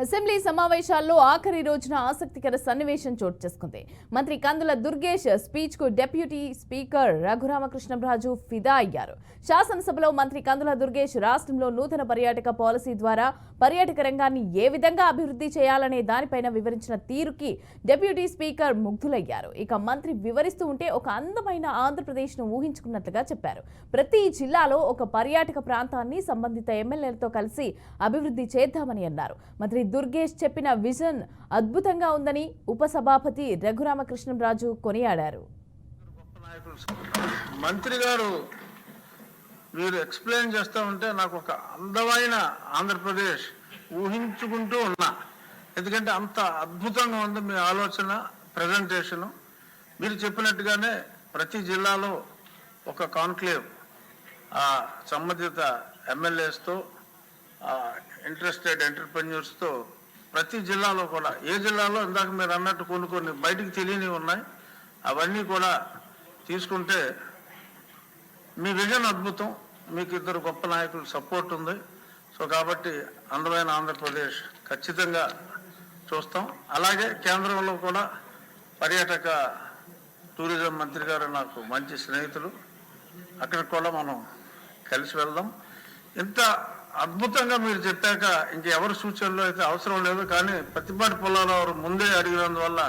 Assembly సమావేశాల్లో ఆఖరి రోజున ఆసక్తికర సన్నివేశం చోటు చేసుకుంది. మంత్రి కందుల దుర్గేష్ స్పీచ్ కు డిప్యూటీ స్పీకర్ రఘురామకృష్ణంరాజు ఫిదా అయ్యారు. శాసనసభలో మంత్రి కందుల దుర్గేష్ రాష్ట్రంలో నూతన పర్యాటక పాలసీ ద్వారా పర్యాటక రంగాన్ని ఏ విధంగా అభివృద్ధి చేయాలనే దానిపైన వివరించిన తీరుకి డిప్యూటీ స్పీకర్ ముగ్ధులయ్యారు. ఇక మంత్రి వివరిస్తూ ఉంటే ఒక అందమైన ఆంధ్రప్రదేశ్ ను ఊహించుకున్నట్లుగా చెప్పారు. ప్రతి జిల్లాలో ఒక పర్యాటక ప్రాంతాన్ని సంబంధిత ఎమ్మెల్యేలతో కలిసి అభివృద్ధి చేద్దామని అన్నారు. మంత్రి దుర్గేష్ చెప్పిన విజన్ అద్భుతంగా ఉందని ఉపసభాపతి రఘురామకృష్ణంరాజు కొనియాడారు. మంత్రి గారు మీరు ఎక్స్ప్లెయిన్ చేస్తూ ఉంటే నాకు ఒక అందమైన ఆంధ్రప్రదేశ్ ఊహించుకుంటూ ఉన్నా. ఎందుకంటే అంత అద్భుతంగా ఉంది మీ ఆలోచన, ప్రజెంటేషను. మీరు చెప్పినట్టుగానే ప్రతి జిల్లాలో ఒక కాన్క్లేవ్ సంబంధిత ఎమ్మెల్యేస్తో, ఇంట్రెస్టెడ్ ఎంటర్ప్రెన్యూర్స్తో ప్రతి జిల్లాలో కూడా, ఏ జిల్లాలో ఇందాక మీరు అన్నట్టు కొన్ని బయటికి తెలియనివి ఉన్నాయి, అవన్నీ కూడా తీసుకుంటే మీ విజన్ అద్భుతం. మీకు ఇద్దరు గొప్ప నాయకులు సపోర్ట్ ఉంది. సో కాబట్టి అందమైన ఆంధ్రప్రదేశ్ ఖచ్చితంగా చూస్తాం. అలాగే కేంద్రంలో కూడా పర్యాటక టూరిజం మంత్రి గారు నాకు మంచి స్నేహితులు. అక్కడికి కూడా మనం కలిసి వెళ్దాం. ఇంత అద్భుతంగా మీరు చెప్పాక ఇంకెవరి సూచనలు అయితే అవసరం లేదు. కానీ ప్రతిపాటి పుల్లారావు ముందే అడిగినందువల్ల